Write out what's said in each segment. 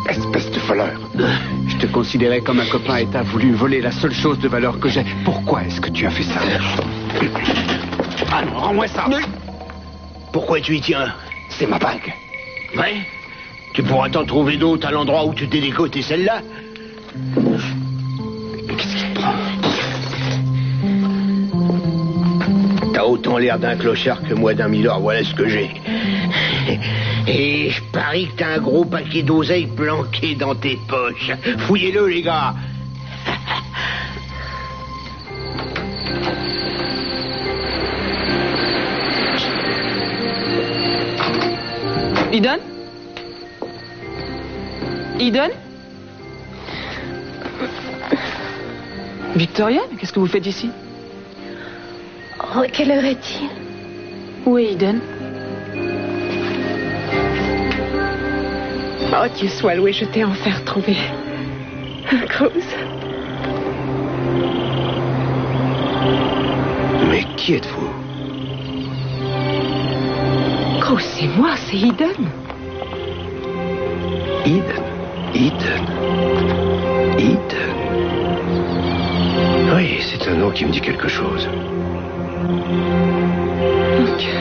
Espèce de voleur. Je te considérais comme un copain et t'as voulu voler la seule chose de valeur que j'ai. Pourquoi est-ce que tu as fait ça? Ah non, rends-moi ça. Pourquoi tu y tiens? C'est ma bague. Ouais? Tu pourras t'en trouver d'autres à l'endroit où tu t'es dégoté celle-là? Qu'est-ce qu'il prend? T'as autant l'air d'un clochard que moi d'un milord, voilà ce que j'ai. Et je parie que t'as un gros paquet d'oseille planqué dans tes poches. Fouillez-le, les gars. Eden? Eden? Victoria, mais qu'est-ce que vous faites ici? Oh, quelle heure est-il? Où est Eden? Oh, Dieu soit loué, je t'ai enfin retrouvé. Cruz. Mais qui êtes-vous? Cruz, c'est moi, c'est Eden. Eden. Oui, c'est un nom qui me dit quelque chose. Mon Dieu.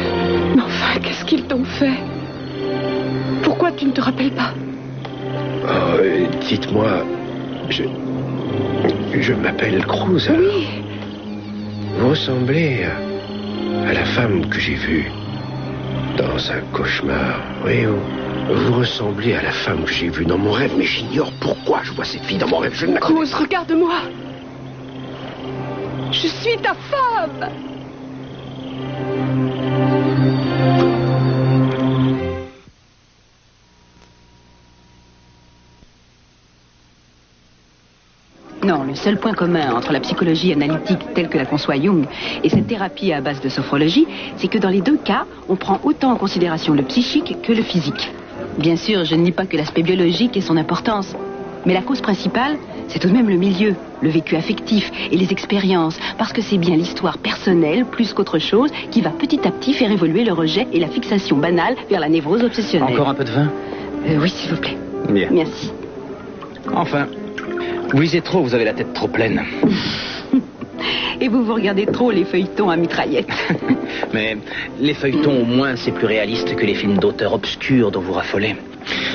Mais enfin, qu'est-ce qu'ils t'ont fait? Pourquoi tu ne te rappelles pas? Oh, dites-moi, je m'appelle Cruz. Oui. Vous ressemblez à la femme que j'ai vue dans un cauchemar. Oui, vous ressemblez à la femme que j'ai vue dans mon rêve, mais j'ignore pourquoi je vois cette fille dans mon rêve. Je ne la connais Cruz, regarde-moi. Je suis ta femme. Non, le seul point commun entre la psychologie analytique telle que la conçoit Jung et cette thérapie à base de sophrologie, c'est que dans les deux cas, on prend autant en considération le psychique que le physique. Bien sûr, je ne nie pas que l'aspect biologique ait son importance, mais la cause principale, c'est tout de même le milieu, le vécu affectif et les expériences, parce que c'est bien l'histoire personnelle, plus qu'autre chose, qui va petit à petit faire évoluer le rejet et la fixation banale vers la névrose obsessionnelle. Encore un peu de vin? Oui, s'il vous plaît. Bien. Merci. Enfin, vous lisez trop, vous avez la tête trop pleine. Et vous regardez trop les feuilletons à mitraillette. Mais les feuilletons, au moins, c'est plus réaliste que les films d'auteurs obscurs dont vous raffolez.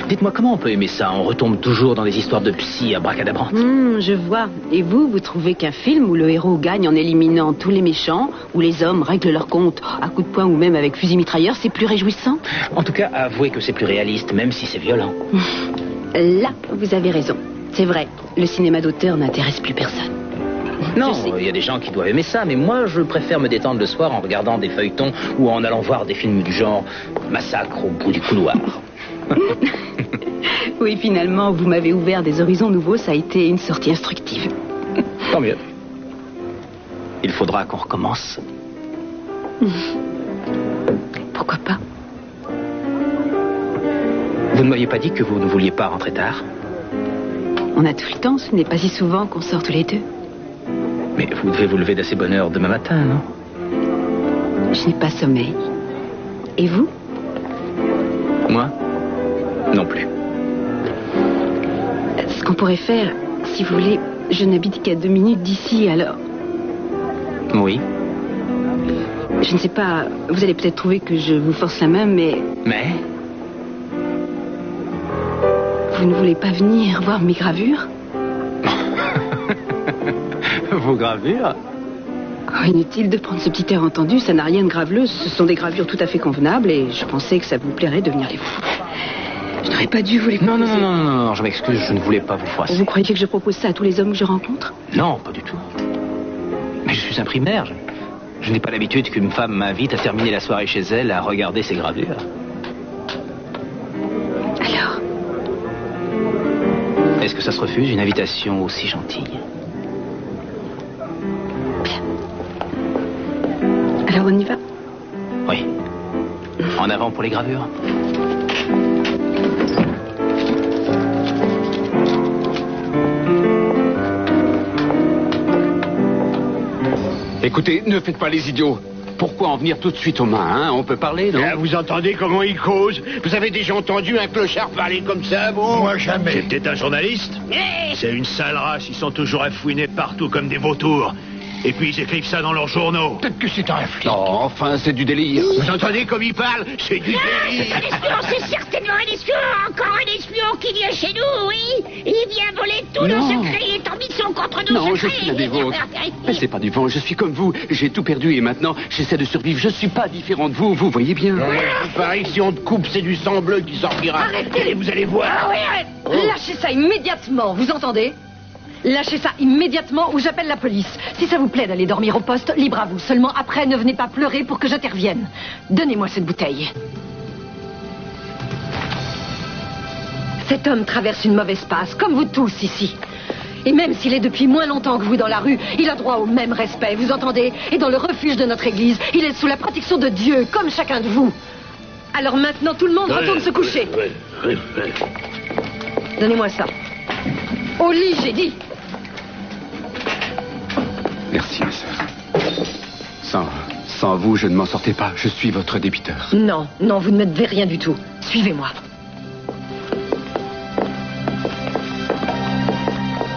Dites-moi, comment on peut aimer ça? On retombe toujours dans des histoires de psy abracadabrantes. Je vois. Et vous trouvez qu'un film où le héros gagne en éliminant tous les méchants, où les hommes règlent leur compte à coups de poing ou même avec fusil mitrailleur, c'est plus réjouissant? En tout cas, avouez que c'est plus réaliste, même si c'est violent. Là, vous avez raison. C'est vrai, le cinéma d'auteur n'intéresse plus personne. Non, il y a des gens qui doivent aimer ça, mais moi, je préfère me détendre le soir en regardant des feuilletons ou en allant voir des films du genre Massacre au bout du couloir. Oui, finalement, vous m'avez ouvert des horizons nouveaux, ça a été une sortie instructive. Tant mieux. Il faudra qu'on recommence. Pourquoi pas? Vous ne m'aviez pas dit que vous ne vouliez pas rentrer tard? On a tout le temps, ce n'est pas si souvent qu'on sort tous les deux. Mais vous devez vous lever d'assez bonne heure demain matin, non? Je n'ai pas sommeil. Et vous? Moi? Non plus. Ce qu'on pourrait faire, si vous voulez, je n'habite qu'à 2 minutes d'ici, alors... Oui. Je ne sais pas, vous allez peut-être trouver que je vous force la main, mais... Mais? Vous ne voulez pas venir voir mes gravures? Vos gravures? Oh, inutile de prendre ce petit air entendu, ça n'a rien de graveleux. Ce sont des gravures tout à fait convenables et je pensais que ça vous plairait de venir les voir. Je n'aurais pas dû vous les proposer. Non, je m'excuse, je ne voulais pas vous froisser. Vous croyez que je propose ça à tous les hommes que je rencontre? Non, pas du tout. Mais je suis un primaire. Je n'ai pas l'habitude qu'une femme m'invite à terminer la soirée chez elle à regarder ses gravures. Alors? Est-ce que ça se refuse, une invitation aussi gentille? Bien. Alors on y va? Oui. En avant pour les gravures. Écoutez, ne faites pas les idiots. Pourquoi en venir tout de suite aux mains, hein? On peut parler, non? Vous entendez comment il cause? Vous avez déjà entendu un clochard parler comme ça, vous? Moi, jamais. C'est peut-être un journaliste? C'est une sale race, ils sont toujours à fouiner partout comme des vautours. Et puis ils écrivent ça dans leurs journaux. Peut-être que c'est un flic. Non, enfin, c'est du délire. Vous entendez comme il parle? C'est du délire. Un espion, c'est certainement un espion. Encore un espion qui vient chez nous, oui. Il vient voler tous nos secrets. Il est en mission contre nos Non, secrets. je suis un des vôtres. Mais c'est pas du vent, je suis comme vous. J'ai tout perdu et maintenant, j'essaie de survivre. Je suis pas différent de vous, vous voyez bien. Il paraît que si on te coupe, c'est du sang bleu qui sortira. Arrêtez. Et vous allez voir. Ah oui, arrête. Lâchez ça immédiatement, vous entendez? Lâchez ça immédiatement ou j'appelle la police. Si ça vous plaît d'aller dormir au poste, libre à vous. Seulement après, ne venez pas pleurer pour que j'intervienne. Donnez-moi cette bouteille. Cet homme traverse une mauvaise passe, comme vous tous ici. Et même s'il est depuis moins longtemps que vous dans la rue, il a droit au même respect, vous entendez? Et dans le refuge de notre église, il est sous la protection de Dieu, comme chacun de vous. Alors maintenant, tout le monde retourne se coucher. Donnez-moi ça. Au lit, j'ai dit. Merci, ma sœur. Sans vous, je ne m'en sortais pas. Je suis votre débiteur. Non, non, vous ne me devez rien du tout. Suivez-moi.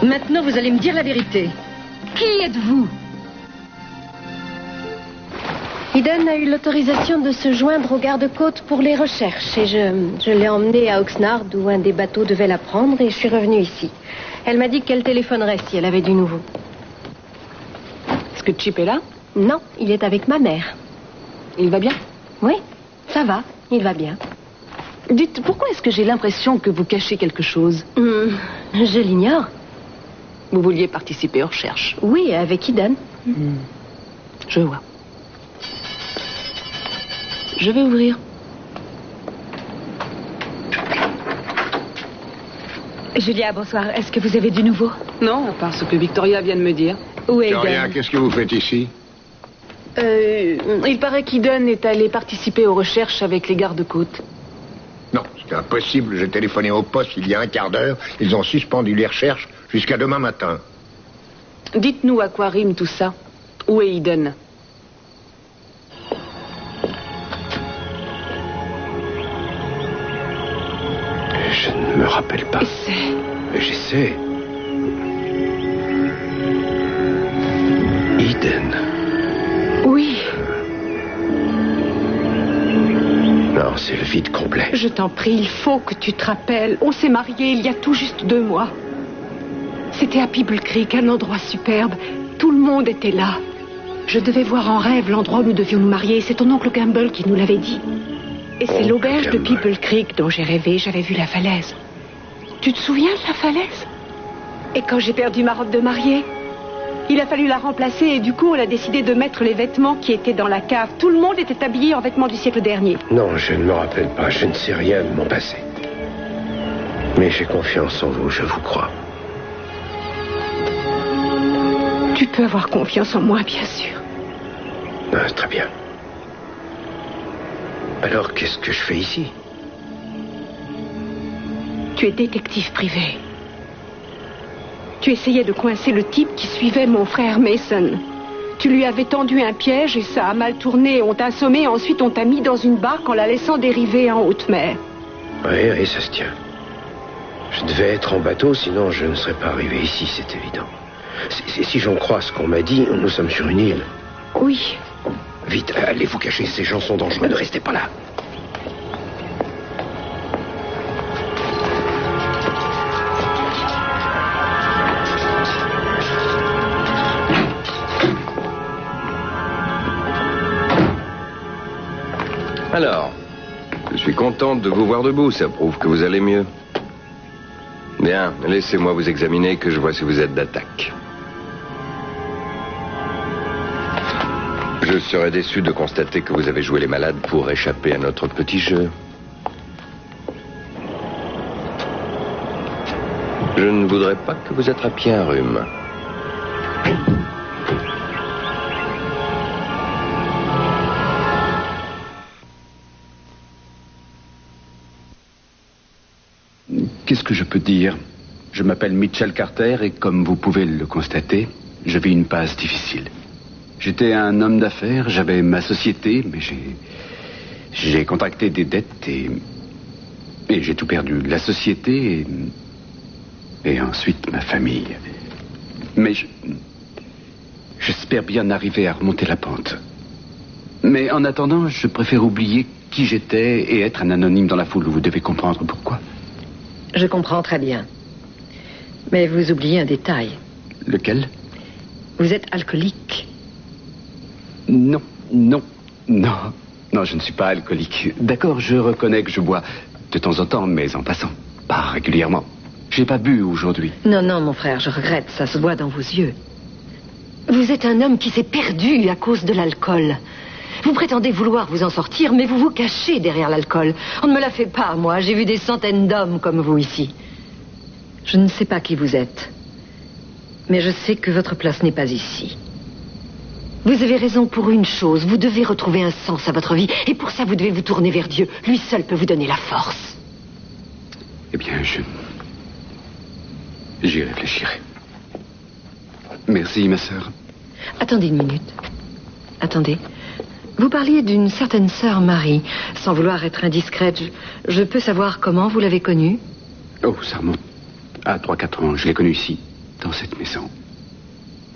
Maintenant, vous allez me dire la vérité. Qui êtes-vous? Eden a eu l'autorisation de se joindre aux gardes-côtes pour les recherches et je l'ai emmenée à Oxnard où un des bateaux devait la prendre et je suis revenue ici. Elle m'a dit qu'elle téléphonerait si elle avait du nouveau. Est-ce que Chip est là? Non, il est avec ma mère. Il va bien? Oui, ça va, il va bien. Dites, pourquoi est-ce que j'ai l'impression que vous cachez quelque chose? Je l'ignore. Vous vouliez participer aux recherches? Oui, avec Eden. Je vois. Je vais ouvrir. Julia, bonsoir. Est-ce que vous avez du nouveau? Non, à part ce que Victoria vient de me dire. Où est Victoria, Eden? qu'est-ce que vous faites ici? Il paraît qu'Eden est allé participer aux recherches avec les gardes-côtes. Non, c'est impossible. J'ai téléphoné au poste il y a un quart d'heure. Ils ont suspendu les recherches jusqu'à demain matin. Dites-nous à quoi rime tout ça. Où est Eden? Je ne me rappelle pas. J'essaie. Eden. Oui. Non, c'est le vide complet. Je t'en prie, il faut que tu te rappelles. On s'est mariés il y a tout juste 2 mois. C'était à People Creek, un endroit superbe. Tout le monde était là. Je devais voir en rêve l'endroit où nous devions nous marier. C'est ton oncle Gamble qui nous l'avait dit. Et c'est l'auberge de People Creek dont j'ai rêvé. J'avais vu la falaise. Tu te souviens de la falaise? Et quand j'ai perdu ma robe de mariée, il a fallu la remplacer et du coup on a décidé de mettre les vêtements qui étaient dans la cave. Tout le monde était habillé en vêtements du siècle dernier. Non, je ne me rappelle pas. Je ne sais rien de mon passé. Mais j'ai confiance en vous, je vous crois. Tu peux avoir confiance en moi, bien sûr. Ah, très bien. Alors, qu'est-ce que je fais ici? Tu es détective privé. Tu essayais de coincer le type qui suivait mon frère Mason. Tu lui avais tendu un piège et ça a mal tourné. On t'a assommé, ensuite on t'a mis dans une barque en la laissant dériver en haute mer. Oui, ça se tient. Je devais être en bateau, sinon je ne serais pas arrivé ici, c'est évident. Si j'en crois ce qu'on m'a dit, nous sommes sur une île. Oui. Vite, allez vous cacher, ces gens sont dangereux, ne restez pas là. Alors, je suis contente de vous voir debout, ça prouve que vous allez mieux. Bien, laissez-moi vous examiner, que je vois si vous êtes d'attaque. Je serais déçu de constater que vous avez joué les malades pour échapper à notre petit jeu. Je ne voudrais pas que vous attrapiez un rhume. Qu'est-ce que je peux dire? Je m'appelle Mitchell Carter et comme vous pouvez le constater, je vis une passe difficile. J'étais un homme d'affaires, j'avais ma société, mais j'ai contracté des dettes et j'ai tout perdu. La société et ensuite ma famille. Mais j'espère bien arriver à remonter la pente. Mais en attendant, je préfère oublier qui j'étais et être un anonyme dans la foule. Vous devez comprendre pourquoi. Je comprends très bien. Mais vous oubliez un détail. Lequel? Vous êtes alcoolique. Non, je ne suis pas alcoolique. D'accord, je reconnais que je bois de temps en temps, mais en passant. Pas régulièrement. J'ai pas bu aujourd'hui. Non, mon frère, je regrette. Ça se voit dans vos yeux. Vous êtes un homme qui s'est perdu à cause de l'alcool. Vous prétendez vouloir vous en sortir, mais vous vous cachez derrière l'alcool. On ne me la fait pas, moi. J'ai vu des centaines d'hommes comme vous ici. Je ne sais pas qui vous êtes. Mais je sais que votre place n'est pas ici. Vous avez raison pour une chose. Vous devez retrouver un sens à votre vie. Et pour ça, vous devez vous tourner vers Dieu. Lui seul peut vous donner la force. Eh bien, j'y réfléchirai. Merci, ma sœur. Attendez une minute. Attendez. Vous parliez d'une certaine sœur Marie. Sans vouloir être indiscrète, je peux savoir comment vous l'avez connue? Oh, ça remonte à 3-4 ans. Je l'ai connue ici, dans cette maison.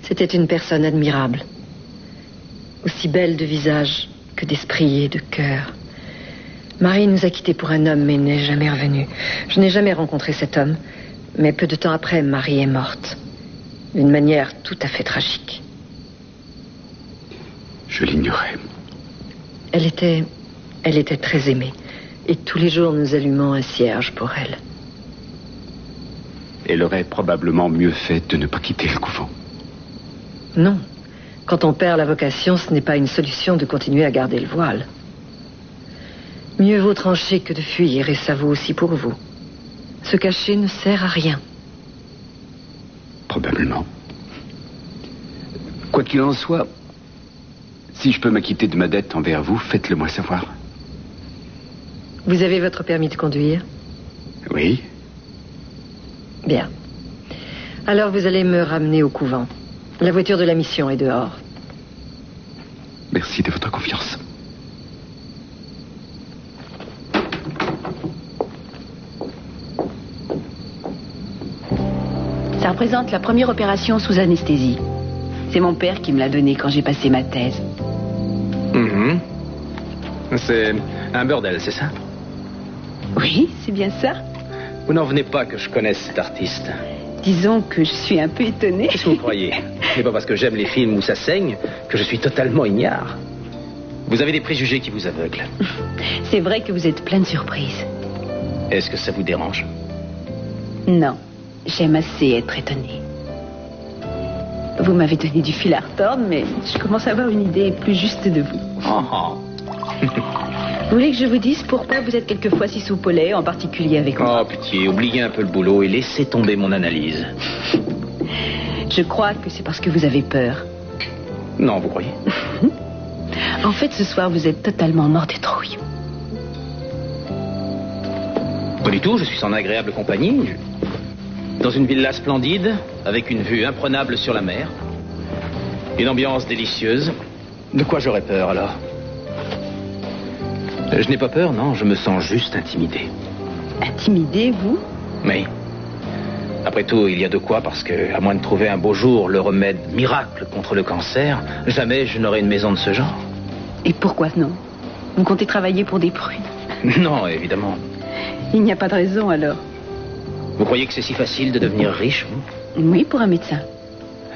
C'était une personne admirable. Aussi belle de visage que d'esprit et de cœur. Marie nous a quittés pour un homme, mais n'est jamais revenue. Je n'ai jamais rencontré cet homme, mais peu de temps après, Marie est morte. D'une manière tout à fait tragique. Je l'ignorais. Elle était très aimée. Et tous les jours, nous allumons un cierge pour elle. Elle aurait probablement mieux fait de ne pas quitter le couvent. Non. Quand on perd la vocation, ce n'est pas une solution de continuer à garder le voile. Mieux vaut trancher que de fuir, et ça vaut aussi pour vous. Se cacher ne sert à rien. Probablement. Quoi qu'il en soit, si je peux m'acquitter de ma dette envers vous, faites-le moi savoir. Vous avez votre permis de conduire? Oui. Bien. Alors vous allez me ramener au couvent. La voiture de la mission est dehors. Merci de votre confiance. Ça représente la première opération sous anesthésie. C'est mon père qui me l'a donnée quand j'ai passé ma thèse. C'est un bordel, c'est ça? Oui, c'est bien ça. Vous n'en venez pas que je connaisse cet artiste. Disons que je suis un peu étonnée. Qu'est-ce que vous croyez? Ce n'est pas parce que j'aime les films où ça saigne que je suis totalement ignare. Vous avez des préjugés qui vous aveuglent. C'est vrai que vous êtes plein de surprises. Est-ce que ça vous dérange? Non, j'aime assez être étonnée. Vous m'avez donné du fil à retordre, mais je commence à avoir une idée plus juste de vous. Vous voulez que je vous dise pourquoi vous êtes quelquefois si soupolé, en particulier avec moi? Oh, pitié, oubliez un peu le boulot et laissez tomber mon analyse. Je crois que c'est parce que vous avez peur. Non, vous croyez? En fait, ce soir, vous êtes totalement mort de trouille. Pas du tout, je suis en agréable compagnie. Dans une villa splendide, avec une vue imprenable sur la mer. Une ambiance délicieuse. De quoi j'aurais peur, alors? Je n'ai pas peur, non, je me sens juste intimidé. Intimidé, vous? Oui. Après tout, il y a de quoi, parce que, à moins de trouver un beau jour le remède miracle contre le cancer, jamais je n'aurai une maison de ce genre. Et pourquoi non? Vous comptez travailler pour des prunes? Non, évidemment. Il n'y a pas de raison, alors. Vous croyez que c'est si facile de devenir riche, vous? Oui, pour un médecin.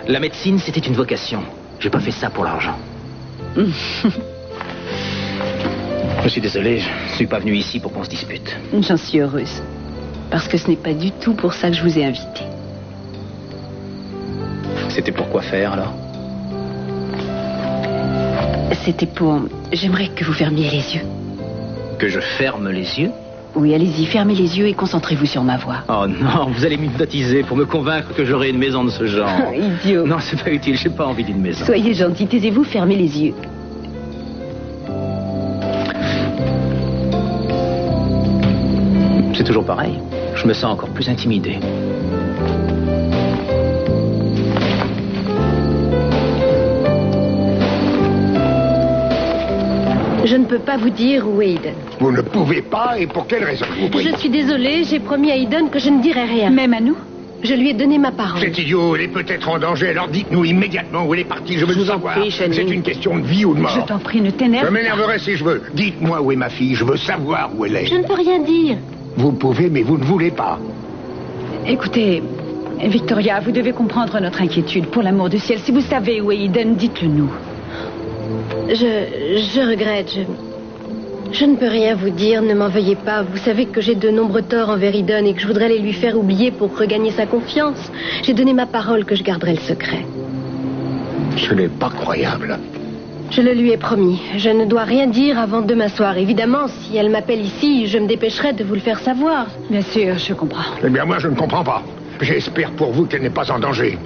La médecine, c'était une vocation. J'ai pas fait ça pour l'argent. Je suis désolé, je suis pas venu ici pour qu'on se dispute. J'en suis heureuse. Parce que ce n'est pas du tout pour ça que je vous ai invité. C'était pour quoi faire, alors? C'était pour... J'aimerais que vous fermiez les yeux. Que je ferme les yeux? Oui, allez-y, fermez les yeux et concentrez-vous sur ma voix. Oh non, vous allez m'hypnotiser pour me convaincre que j'aurai une maison de ce genre. Idiot. Non, c'est pas utile, j'ai pas envie d'une maison. Soyez gentil, taisez-vous, fermez les yeux. C'est toujours pareil. je me sens encore plus intimidé. Je ne peux pas vous dire où est Eden. Vous ne pouvez pas, et pour quelle raison? Je suis désolée, j'ai promis à Eden que je ne dirai rien. Même à nous? Je lui ai donné ma parole. C'est idiot, elle est peut-être en danger, alors dites-nous immédiatement où elle est partie, je veux le savoir. C'est une question de vie ou de mort. Je t'en prie, ne t'énerve pas. Je m'énerverai si je veux. Dites-moi où est ma fille, je veux savoir où elle est. Je ne peux rien dire. Vous pouvez, mais vous ne voulez pas. Écoutez, Victoria, vous devez comprendre notre inquiétude. Pour l'amour du ciel, si vous savez où est Eden, dites-le nous. Je regrette, je ne peux rien vous dire, ne m'en veuillez pas. Vous savez que j'ai de nombreux torts envers Eden et que je voudrais les lui faire oublier pour regagner sa confiance. J'ai donné ma parole que je garderai le secret. Ce n'est pas croyable. Je le lui ai promis. Je ne dois rien dire avant demain soir. Évidemment, si elle m'appelle ici, je me dépêcherai de vous le faire savoir. Bien sûr, je comprends. Eh bien, moi, je ne comprends pas. J'espère pour vous qu'elle n'est pas en danger.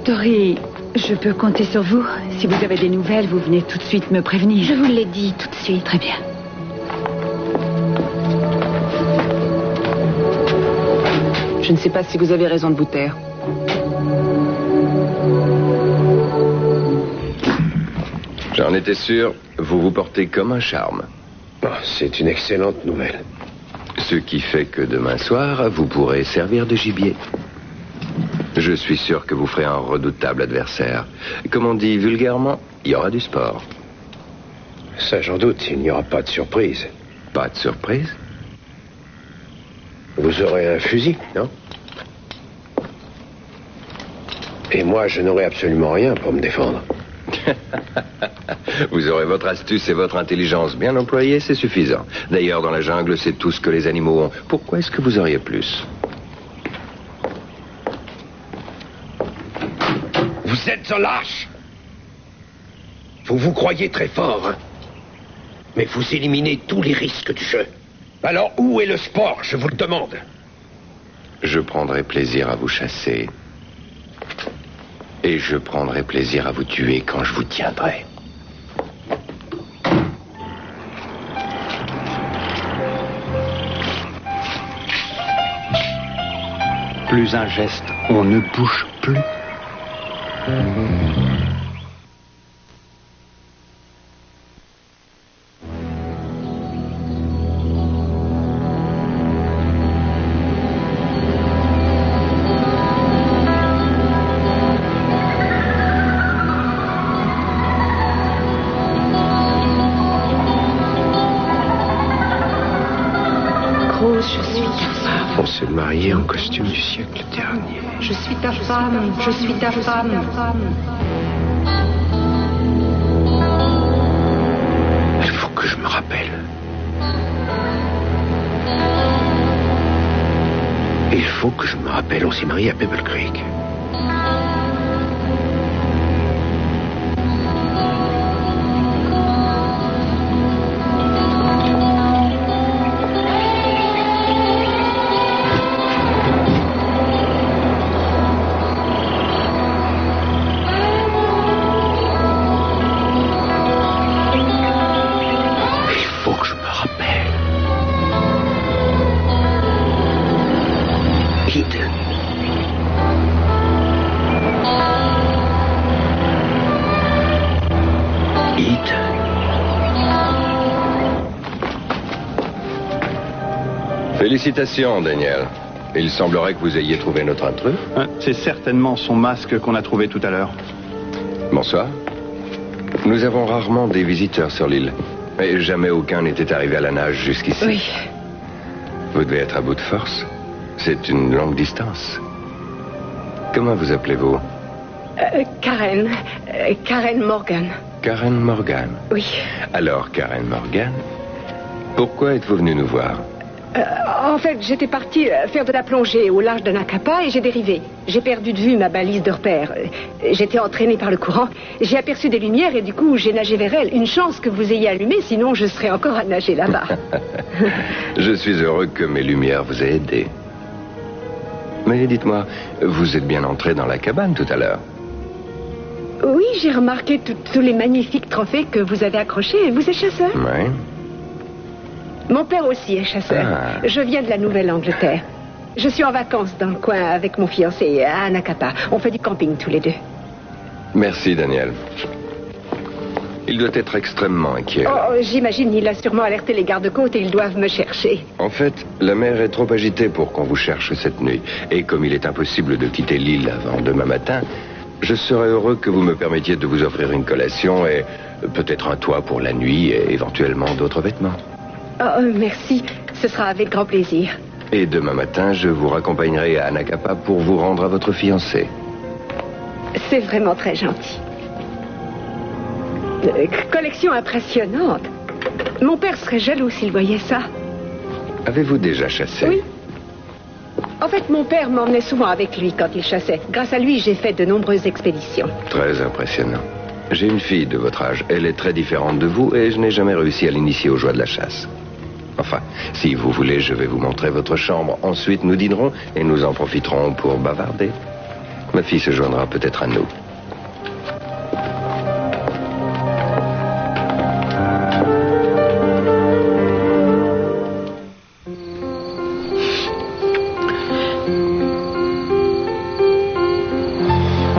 Tori, je peux compter sur vous. Si vous avez des nouvelles, vous venez tout de suite me prévenir. Je vous l'ai dit tout de suite. Très bien. Je ne sais pas si vous avez raison de vous taire. J'en étais sûr, vous vous portez comme un charme. Oh, c'est une excellente nouvelle. Ce qui fait que demain soir, vous pourrez servir de gibier. Je suis sûr que vous ferez un redoutable adversaire. Comme on dit vulgairement, il y aura du sport. Ça, j'en doute, il n'y aura pas de surprise. Pas de surprise? Vous aurez un fusil, non? Et moi, je n'aurai absolument rien pour me défendre. Vous aurez votre astuce et votre intelligence bien employées, c'est suffisant. D'ailleurs, dans la jungle, c'est tout ce que les animaux ont. Pourquoi est-ce que vous auriez plus? Vous êtes un lâche. Vous vous croyez très fort, hein? Mais vous éliminez tous les risques du jeu. Alors, où est le sport, je vous le demande? Je prendrai plaisir à vous chasser. Et je prendrai plaisir à vous tuer quand je vous tiendrai. Plus un geste, on ne bouge plus. On s'est mariés en costume du siècle dernier. Je suis ta femme, je suis ta femme. Il faut que je me rappelle. Il faut que je me rappelle, on s'est mariés à Pebble Creek. Félicitations, Daniel. Il semblerait que vous ayez trouvé notre intrus. C'est certainement son masque qu'on a trouvé tout à l'heure. Bonsoir. Nous avons rarement des visiteurs sur l'île. Mais jamais aucun n'était arrivé à la nage jusqu'ici. Oui. Vous devez être à bout de force. C'est une longue distance. Comment vous appelez-vous? Karen. Karen Morgan. Karen Morgan. Oui. Alors, Karen Morgan, pourquoi êtes-vous venue nous voir? En fait, j'étais partie faire de la plongée au large de Nakapa et j'ai dérivé. J'ai perdu de vue ma balise de repère. J'étais entraînée par le courant. J'ai aperçu des lumières et du coup, j'ai nagé vers elles. Une chance que vous ayez allumé, sinon je serais encore à nager là-bas. Je suis heureux que mes lumières vous aient aidé. Mais dites-moi, vous êtes bien entré dans la cabane tout à l'heure? Oui, j'ai remarqué tous les magnifiques trophées que vous avez accrochés. Vous êtes chasseur? Oui. Mon père aussi est chasseur. Ah. Je viens de la Nouvelle-Angleterre. Je suis en vacances dans le coin avec mon fiancé à Anacapa. On fait du camping tous les deux. Merci, Daniel. Il doit être extrêmement inquiet. Oh, j'imagine, il a sûrement alerté les gardes-côtes et ils doivent me chercher. En fait, la mer est trop agitée pour qu'on vous cherche cette nuit. Et comme il est impossible de quitter l'île avant demain matin, je serais heureux que vous me permettiez de vous offrir une collation et peut-être un toit pour la nuit et éventuellement d'autres vêtements. Oh, merci. Ce sera avec grand plaisir. Et demain matin, je vous raccompagnerai à Anacapa pour vous rendre à votre fiancé. C'est vraiment très gentil. Collection impressionnante. Mon père serait jaloux s'il voyait ça. Avez-vous déjà chassé? Oui. En fait, mon père m'emmenait souvent avec lui quand il chassait. Grâce à lui, j'ai fait de nombreuses expéditions. Très impressionnant. J'ai une fille de votre âge. Elle est très différente de vous et je n'ai jamais réussi à l'initier aux joies de la chasse. Enfin, si vous voulez, je vais vous montrer votre chambre. Ensuite, nous dînerons et nous en profiterons pour bavarder. Ma fille se joindra peut-être à nous.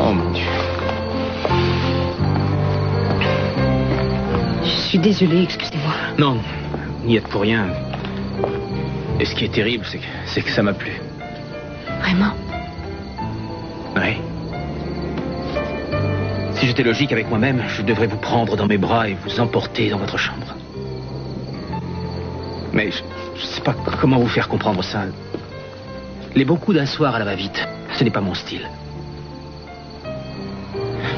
Oh mon Dieu. Je suis désolée, excusez-moi. Non, n'y êtes pour rien. Et ce qui est terrible, c'est que ça m'a plu. Vraiment? Oui. Si j'étais logique avec moi-même, je devrais vous prendre dans mes bras et vous emporter dans votre chambre. Mais je ne sais pas comment vous faire comprendre ça. Les bons coups d'un soir à la va-vite, ce n'est pas mon style.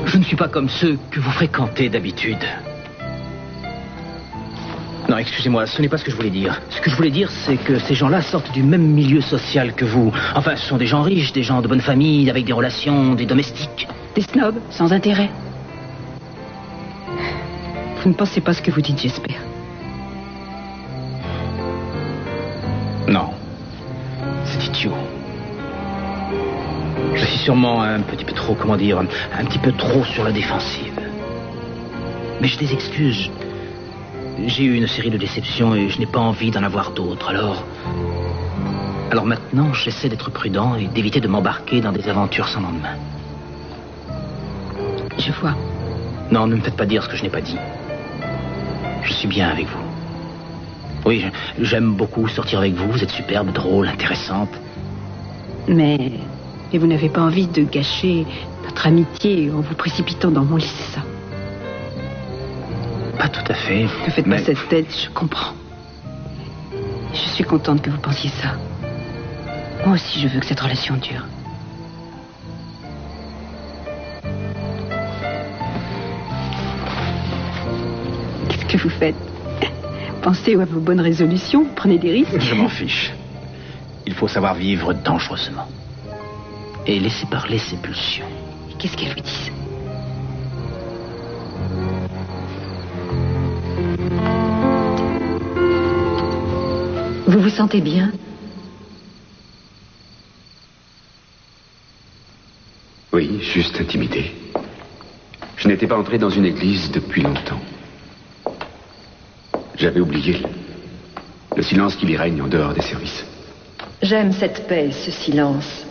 Je ne suis pas comme ceux que vous fréquentez d'habitude. Non, excusez-moi, ce n'est pas ce que je voulais dire. Ce que je voulais dire, c'est que ces gens-là sortent du même milieu social que vous. Enfin, ce sont des gens riches, des gens de bonne famille, avec des relations, des domestiques. Des snobs, sans intérêt. Vous ne pensez pas ce que vous dites, j'espère. Non, c'est idiot. Je suis sûrement un petit peu trop, comment dire, un petit peu trop sur la défensive. Mais j'ai des excuses. J'ai eu une série de déceptions et je n'ai pas envie d'en avoir d'autres. Alors maintenant, j'essaie d'être prudent et d'éviter de m'embarquer dans des aventures sans lendemain. Je vois. Non, ne me faites pas dire ce que je n'ai pas dit. Je suis bien avec vous. Oui, j'aime beaucoup sortir avec vous. Vous êtes superbe, drôle, intéressante. Mais vous n'avez pas envie de gâcher notre amitié en vous précipitant dans mon lit, c'est ça? Pas tout à fait. Ne faites pas cette tête, je comprends. Je suis contente que vous pensiez ça. Moi aussi, je veux que cette relation dure. Qu'est-ce que vous faites? Pensez à vos bonnes résolutions, prenez des risques. Je m'en fiche. Il faut savoir vivre dangereusement. Et laisser parler ses pulsions. Qu'est-ce qu'elles vous disent? Vous vous sentez bien? Oui, juste intimidé. Je n'étais pas entré dans une église depuis longtemps. J'avais oublié le silence qui y règne en dehors des services. J'aime cette paix, ce silence.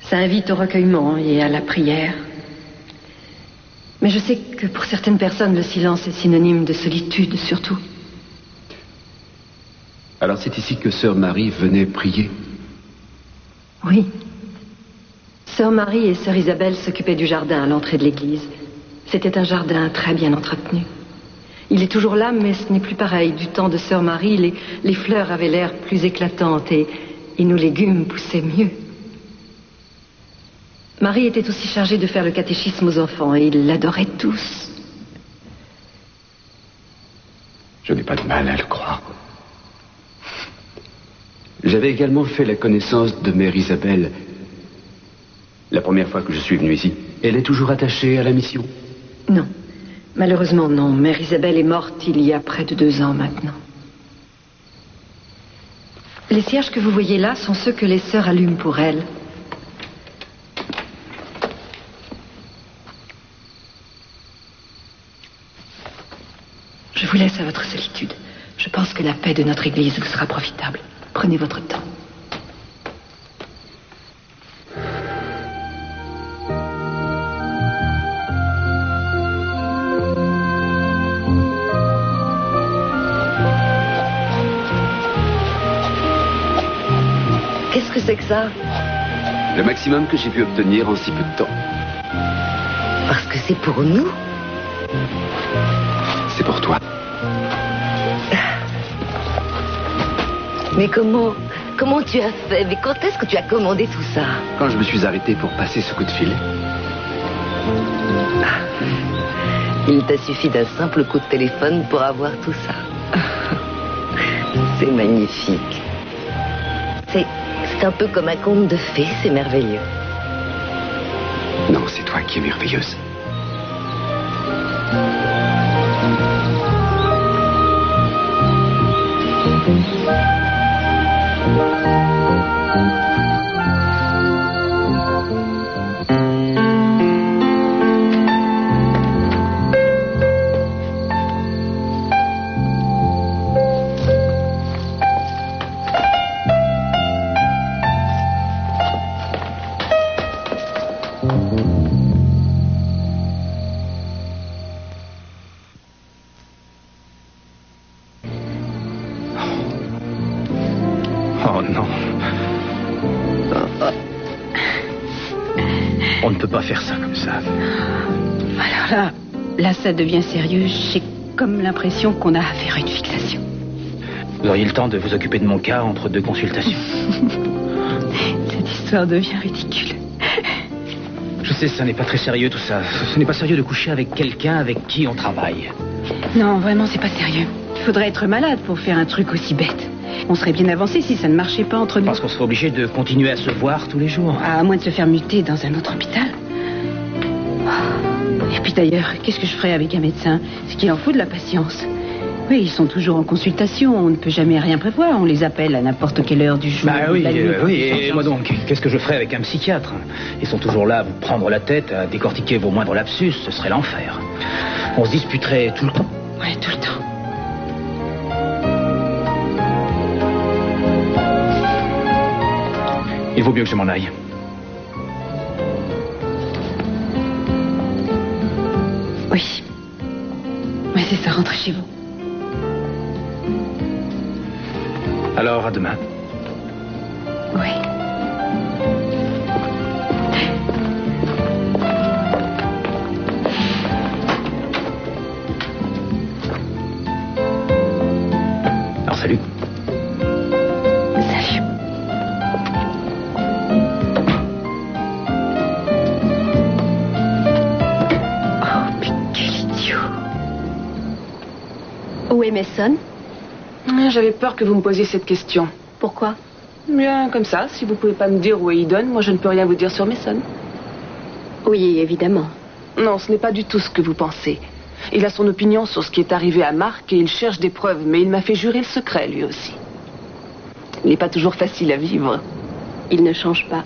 Ça invite au recueillement et à la prière. Mais je sais que pour certaines personnes, le silence est synonyme de solitude, surtout. Alors c'est ici que Sœur Marie venait prier? Oui. Sœur Marie et Sœur Isabelle s'occupaient du jardin à l'entrée de l'église. C'était un jardin très bien entretenu. Il est toujours là, mais ce n'est plus pareil. Du temps de Sœur Marie, les fleurs avaient l'air plus éclatantes et nos légumes poussaient mieux. Marie était aussi chargée de faire le catéchisme aux enfants et ils l'adoraient tous. Je n'ai pas de mal à le croire. J'avais également fait la connaissance de Mère Isabelle la première fois que je suis venu ici. Elle est toujours attachée à la mission? Non. Malheureusement, non. Mère Isabelle est morte il y a près de 2 ans maintenant. Les cierges que vous voyez là sont ceux que les sœurs allument pour elle. Je vous laisse à votre solitude. Je pense que la paix de notre Église vous sera profitable. Prenez votre temps. Qu'est-ce que c'est que ça? Le maximum que j'ai pu obtenir en si peu de temps. Parce que c'est pour nous. C'est pour toi. Mais comment tu as fait? Mais quand est-ce que tu as commandé tout ça? Quand je me suis arrêté pour passer ce coup de fil. Il t'a suffi d'un simple coup de téléphone pour avoir tout ça. C'est magnifique. C'est un peu comme un conte de fées, c'est merveilleux. Non, c'est toi qui es merveilleuse. Oh non. On ne peut pas faire ça comme ça. Alors là, ça devient sérieux. J'ai comme l'impression qu'on a affaire à une fixation. Vous auriez le temps de vous occuper de mon cas entre deux consultations. Cette histoire devient ridicule. Je sais, ça n'est pas très sérieux tout ça. Ce n'est pas sérieux de coucher avec quelqu'un avec qui on travaille. Non, vraiment, c'est pas sérieux. Il faudrait être malade pour faire un truc aussi bête. On serait bien avancé si ça ne marchait pas entre nous. Parce qu'on serait obligé de continuer à se voir tous les jours. À moins de se faire muter dans un autre hôpital. Et puis d'ailleurs, qu'est-ce que je ferais avec un médecin? Ce qu'il en faut de la patience. Oui, ils sont toujours en consultation, on ne peut jamais rien prévoir. On les appelle à n'importe quelle heure du jour. Bah oui, et moi donc, qu'est-ce que je ferais avec un psychiatre? Ils sont toujours là à vous prendre la tête, à décortiquer vos moindres lapsus, ce serait l'enfer. On se disputerait tout le temps. Ouais, tout le temps. Il vaut mieux que je m'en aille. Oui. Oui, c'est ça, rentrez chez vous. Alors, à demain. Oui. Alors, salut. Salut. Oh, mais quel idiot. Où est Mason? J'avais peur que vous me posiez cette question. Pourquoi? Bien, comme ça, si vous pouvez pas me dire où est Eden, moi je ne peux rien vous dire sur Mason. Oui, évidemment. Non, ce n'est pas du tout ce que vous pensez. Il a son opinion sur ce qui est arrivé à Marc et il cherche des preuves, mais il m'a fait jurer le secret, lui aussi. Il n'est pas toujours facile à vivre. Il ne change pas.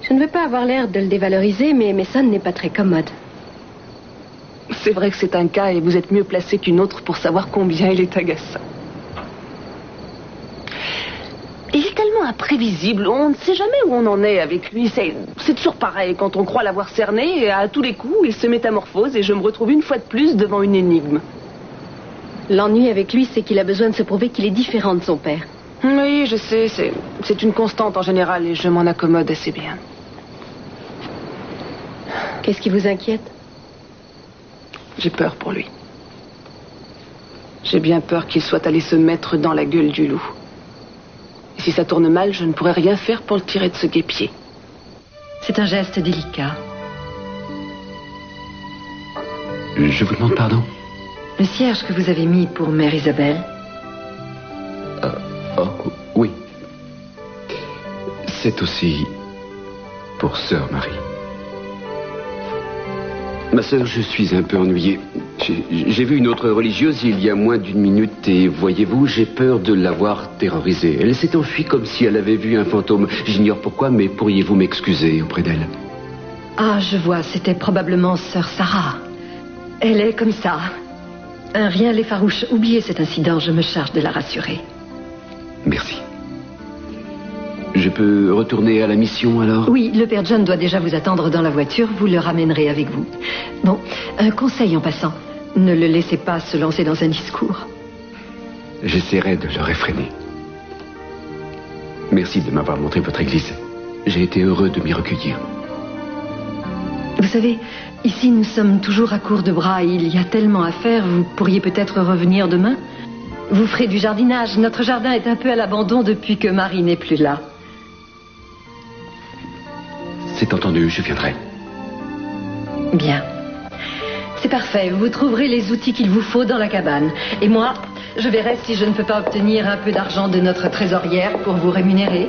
Je ne veux pas avoir l'air de le dévaloriser, mais Mason n'est pas très commode. C'est vrai que c'est un cas et vous êtes mieux placé qu'une autre pour savoir combien il est agaçant. Il est tellement imprévisible, on ne sait jamais où on en est avec lui. C'est toujours pareil, quand on croit l'avoir cerné, à tous les coups, il se métamorphose et je me retrouve une fois de plus devant une énigme. L'ennui avec lui, c'est qu'il a besoin de se prouver qu'il est différent de son père. Oui, je sais, c'est une constante en général et je m'en accommode assez bien. Qu'est-ce qui vous inquiète? J'ai peur pour lui. J'ai bien peur qu'il soit allé se mettre dans la gueule du loup. Et si ça tourne mal, je ne pourrai rien faire pour le tirer de ce guêpier. C'est un geste délicat. Je vous demande pardon? Le cierge que vous avez mis pour Mère Isabelle. Oui. C'est aussi pour Sœur Marie. Ma sœur, je suis un peu ennuyé. J'ai vu une autre religieuse il y a moins d'une minute et voyez-vous, j'ai peur de l'avoir terrorisée. Elle s'est enfuie comme si elle avait vu un fantôme. J'ignore pourquoi, mais pourriez-vous m'excuser auprès d'elle? Ah, je vois, c'était probablement Sœur Sarah. Elle est comme ça. Rien l'effarouche. Oubliez cet incident, je me charge de la rassurer. Merci. Je peux retourner à la mission alors? Oui, le père John doit déjà vous attendre dans la voiture. Vous le ramènerez avec vous. Bon, un conseil en passant. Ne le laissez pas se lancer dans un discours. J'essaierai de le réfréner. Merci de m'avoir montré votre église. J'ai été heureux de m'y recueillir. Vous savez, ici nous sommes toujours à court de bras. Il y a tellement à faire. Vous pourriez peut-être revenir demain? Vous ferez du jardinage. Notre jardin est un peu à l'abandon depuis que Marie n'est plus là. C'est entendu, je viendrai. Bien. C'est parfait. Vous trouverez les outils qu'il vous faut dans la cabane. Et moi, je verrai si je ne peux pas obtenir un peu d'argent de notre trésorière pour vous rémunérer.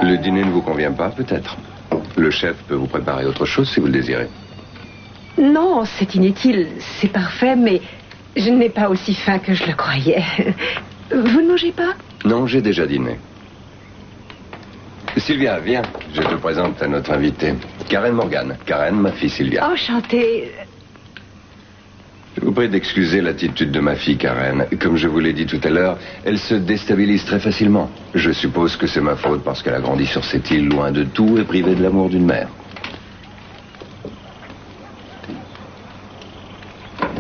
Le dîner ne vous convient pas, peut-être? Le chef peut vous préparer autre chose si vous le désirez. Non, c'est inutile. C'est parfait, mais je n'ai pas aussi faim que je le croyais. Vous ne mangez pas? Non, j'ai déjà dîné. Sylvia, viens. Je te présente à notre invitée. Karen Morgan. Karen, ma fille Sylvia. Enchantée. Je vous prie d'excuser l'attitude de ma fille Karen. Comme je vous l'ai dit tout à l'heure, elle se déstabilise très facilement. Je suppose que c'est ma faute parce qu'elle a grandi sur cette île loin de tout et privée de l'amour d'une mère.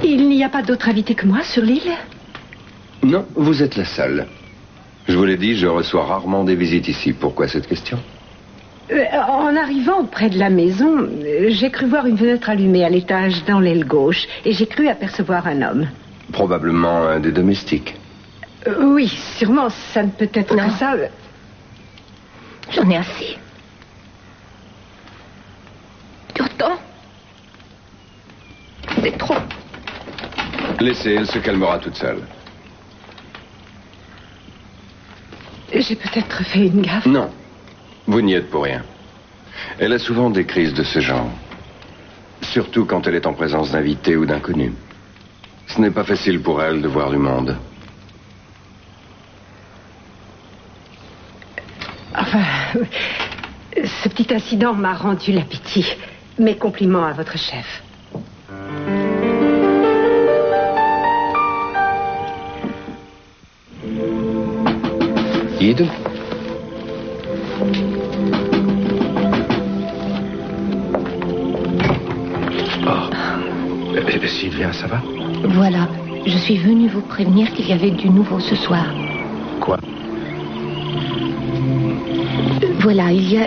Il n'y a pas d'autres invités que moi sur l'île? Non, vous êtes la seule. Je vous l'ai dit, je reçois rarement des visites ici. Pourquoi cette question? En arrivant près de la maison, j'ai cru voir une fenêtre allumée à l'étage dans l'aile gauche et j'ai cru apercevoir un homme. Probablement un des domestiques. Oui, sûrement, ça ne peut être que ça. J'en ai assez. Pourtant, c'est trop. Laissez, elle se calmera toute seule. J'ai peut-être fait une gaffe. Non, vous n'y êtes pour rien. Elle a souvent des crises de ce genre. Surtout quand elle est en présence d'invités ou d'inconnus. Ce n'est pas facile pour elle de voir du monde. Enfin, ce petit incident m'a rendu l'appétit. Mes compliments à votre chef. Guide. Sylvia, ça va? Voilà, je suis venue vous prévenir qu'il y avait du nouveau ce soir. Quoi? Voilà, il y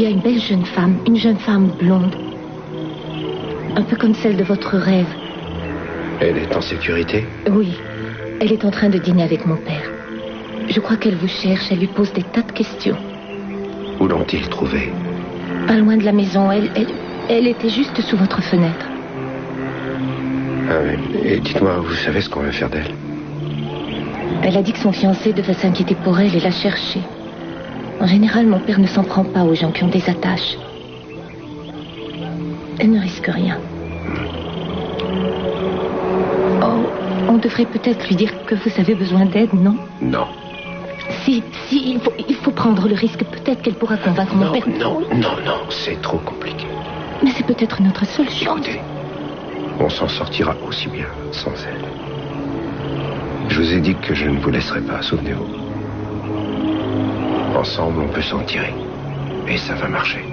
a une belle jeune femme blonde. Un peu comme celle de votre rêve. Elle est en sécurité? Oui, elle est en train de dîner avec mon père. Je crois qu'elle vous cherche, elle lui pose des tas de questions. Où l'ont-ils trouvée? Pas loin de la maison, elle était juste sous votre fenêtre. Ah oui. Et dites-moi, vous savez ce qu'on va faire d'elle? Elle a dit que son fiancé devait s'inquiéter pour elle et la chercher. En général, mon père ne s'en prend pas aux gens qui ont des attaches. Elle ne risque rien. Oh, on devrait peut-être lui dire que vous avez besoin d'aide, non? Non. Si, il faut prendre le risque. Peut-être qu'elle pourra convaincre mon père. Non, c'est trop compliqué. Mais c'est peut-être notre seule chance. Écoutez, on s'en sortira aussi bien sans elle. Je vous ai dit que je ne vous laisserai pas, souvenez-vous. Ensemble, on peut s'en tirer. Et ça va marcher.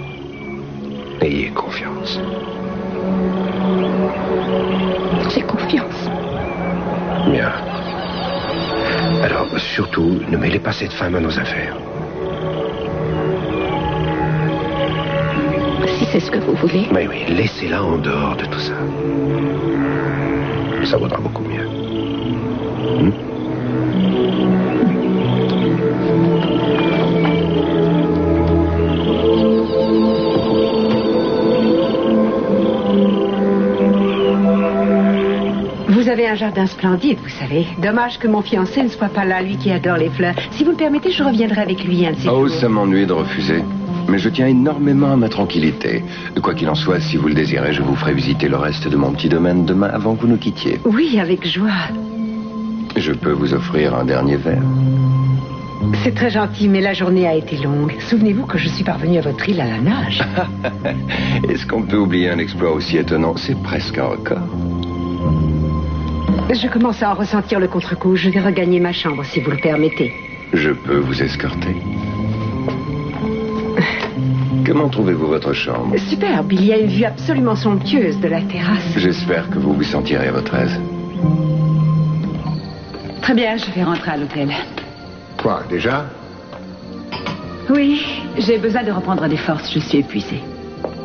Ayez confiance. J'ai confiance. Bien. Alors, surtout, ne mêlez pas cette femme à nos affaires. Si c'est ce que vous voulez. Mais oui, laissez-la en dehors de tout ça. Ça vaudra beaucoup mieux. Vous avez un jardin splendide, vous savez. Dommage que mon fiancé ne soit pas là, lui qui adore les fleurs. Si vous le permettez, je reviendrai avec lui un de ces jours. Oh, ça m'ennuie de refuser. Mais je tiens énormément à ma tranquillité. Quoi qu'il en soit, si vous le désirez, je vous ferai visiter le reste de mon petit domaine demain avant que vous nous quittiez. Oui, avec joie. Je peux vous offrir un dernier verre. C'est très gentil, mais la journée a été longue. Souvenez-vous que je suis parvenue à votre île à la nage. Est-ce qu'on peut oublier un exploit aussi étonnant? C'est presque un record. Je commence à en ressentir le contre-coup. Je vais regagner ma chambre, si vous le permettez. Je peux vous escorter. Comment trouvez-vous votre chambre? Superbe, il y a une vue absolument somptueuse de la terrasse. J'espère que vous vous sentirez à votre aise. Très bien, je vais rentrer à l'hôtel. Quoi, déjà? Oui, j'ai besoin de reprendre des forces, je suis épuisée.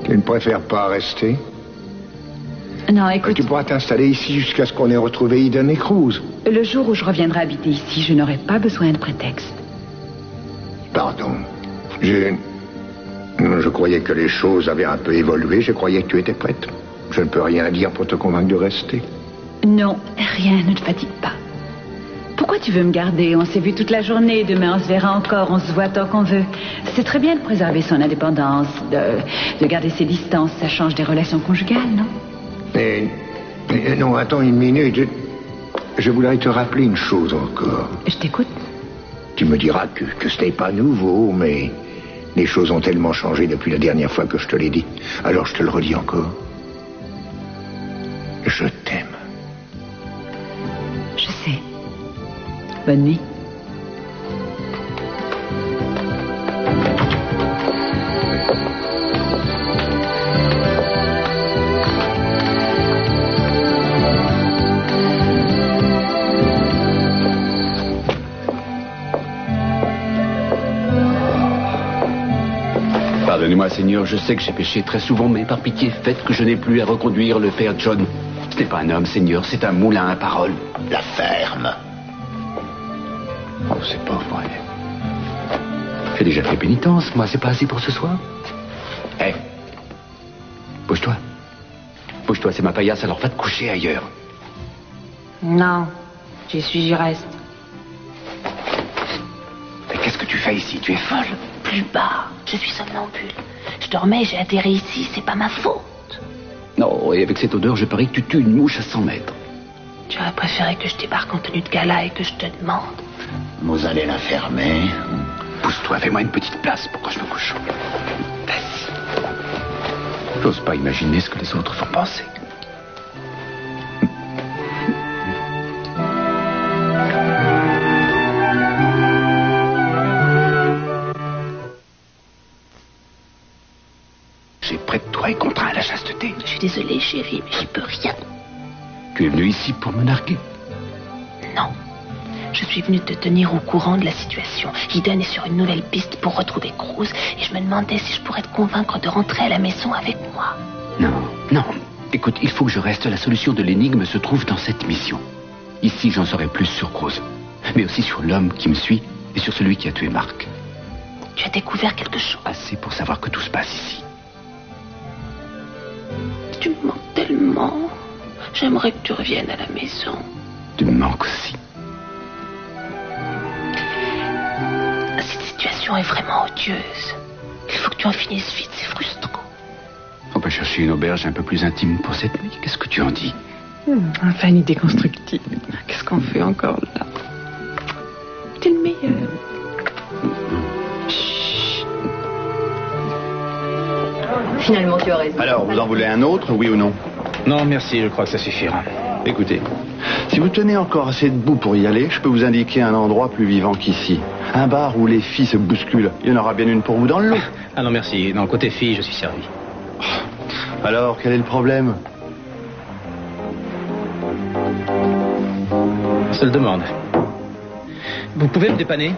Tu ne préfères pas rester? Non, écoute... Tu pourras t'installer ici jusqu'à ce qu'on ait retrouvé Eden et Cruz. Le jour où je reviendrai habiter ici, je n'aurai pas besoin de prétexte. Pardon. Je croyais que les choses avaient un peu évolué. Je croyais que tu étais prête. Je ne peux rien dire pour te convaincre de rester. Non, rien, ne te fatigue pas. Pourquoi tu veux me garder? On s'est vu toute la journée, demain on se verra encore, on se voit tant qu'on veut. C'est très bien de préserver son indépendance, de garder ses distances, ça change des relations conjugales, non? Non, attends une minute. Je voudrais te rappeler une chose encore. Je t'écoute. Tu me diras que ce n'est pas nouveau, mais les choses ont tellement changé depuis la dernière fois que je te l'ai dit. Alors je te le redis encore. Je t'aime. Je sais. Bonne nuit. Pardonnez-moi, Seigneur, je sais que j'ai péché très souvent, mais par pitié, faites que je n'ai plus à reconduire le père John. Ce n'est pas un homme, Seigneur, c'est un moulin à paroles. La ferme. Oh, c'est pas vrai. J'ai déjà fait pénitence, moi, c'est pas assez pour ce soir. Hé, bouge-toi. Bouge-toi, c'est ma paillasse, alors va te coucher ailleurs. Non, j'y reste. Mais qu'est-ce que tu fais ici? Tu es folle? Plus bas, je suis somnambule. Je dormais, j'ai atterri ici, c'est pas ma faute. Non, et avec cette odeur, je parie que tu tues une mouche à 100 mètres. Tu aurais préféré que je débarque en tenue de gala et que je te demande. Vous allez la fermer. Pousse-toi, fais-moi une petite place pour que je me couche. Vas-y. J'ose pas imaginer ce que les autres vont penser. J'ai près de toi et contraint à la chasteté. Je suis désolée, chérie, mais j'y peux rien. Tu es venu ici pour me narguer? Non. Je suis venue te tenir au courant de la situation. Eden est sur une nouvelle piste pour retrouver Cruz et je me demandais si je pourrais te convaincre de rentrer à la maison avec moi. Non. Écoute, il faut que je reste. La solution de l'énigme se trouve dans cette mission. Ici, j'en saurai plus sur Cruz, mais aussi sur l'homme qui me suit et sur celui qui a tué Marc. Tu as découvert quelque chose? Assez pour savoir que tout se passe ici. Tu me manques tellement. J'aimerais que tu reviennes à la maison. Tu me manques aussi. Cette situation est vraiment odieuse. Il faut que tu en finisses vite, c'est frustrant. On peut chercher une auberge un peu plus intime pour cette nuit. Qu'est-ce que tu en dis? Enfin, une idée constructive. Qu'est-ce qu'on fait encore là? T'es le meilleur. Chut. Finalement, tu as raison. Alors, vous en voulez un autre, oui ou non? Non, merci, je crois que ça suffira. Écoutez, si vous tenez encore assez debout pour y aller, je peux vous indiquer un endroit plus vivant qu'ici. Un bar où les filles se bousculent. Il y en aura bien une pour vous dans le lot. Ah non, merci. Non, côté fille, je suis servi. Alors, quel est le problème? Seule demande. Vous pouvez me dépanner?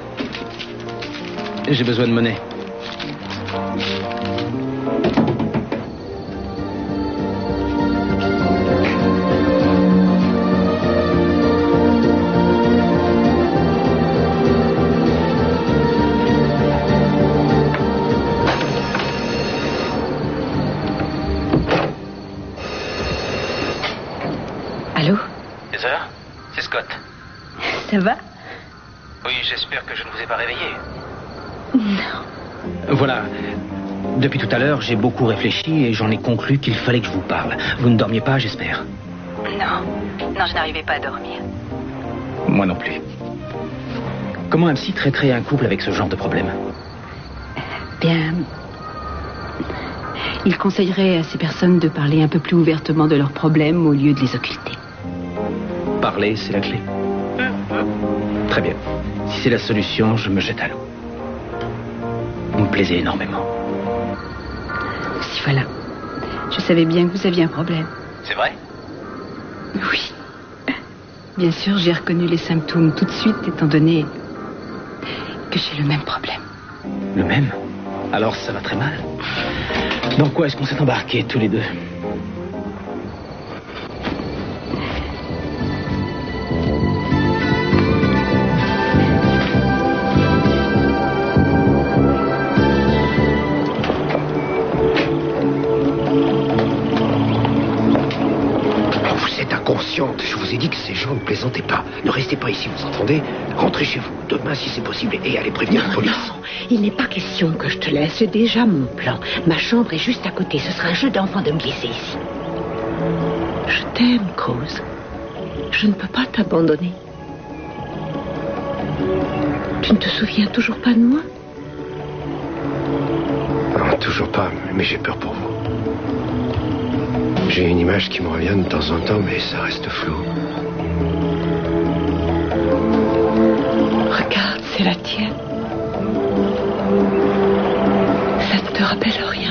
J'ai besoin de monnaie. Allô? Heather, c'est Scott. Ça va? Oui, j'espère que je ne vous ai pas réveillé. Non. Voilà. Depuis tout à l'heure, j'ai beaucoup réfléchi et j'en ai conclu qu'il fallait que je vous parle. Vous ne dormiez pas, j'espère? Non, je n'arrivais pas à dormir. Moi non plus. Comment un psy traiterait un couple avec ce genre de problème? Bien, il conseillerait à ces personnes de parler un peu plus ouvertement de leurs problèmes au lieu de les occulter. Parler, c'est la clé. Très bien. Si c'est la solution, je me jette à l'eau. Vous me plaisez énormément. Si voilà. Je savais bien que vous aviez un problème. C'est vrai? Oui. Bien sûr, j'ai reconnu les symptômes tout de suite, étant donné que j'ai le même problème. Le même? Alors ça va très mal. Dans quoi est-ce qu'on s'est embarqués tous les deux? Je vous ai dit que ces gens ne plaisantaient pas. Ne restez pas ici, vous entendez? Rentrez chez vous, demain si c'est possible, et allez prévenir la police. Non, il n'est pas question que je te laisse. C'est déjà mon plan. Ma chambre est juste à côté. Ce sera un jeu d'enfant de me glisser ici. Je t'aime, Cruz. Je ne peux pas t'abandonner. Tu ne te souviens toujours pas de moi? Non, toujours pas, mais j'ai peur pour vous. J'ai une image qui me revient de temps en temps, mais ça reste flou. Regarde, c'est la tienne. Ça ne te rappelle rien?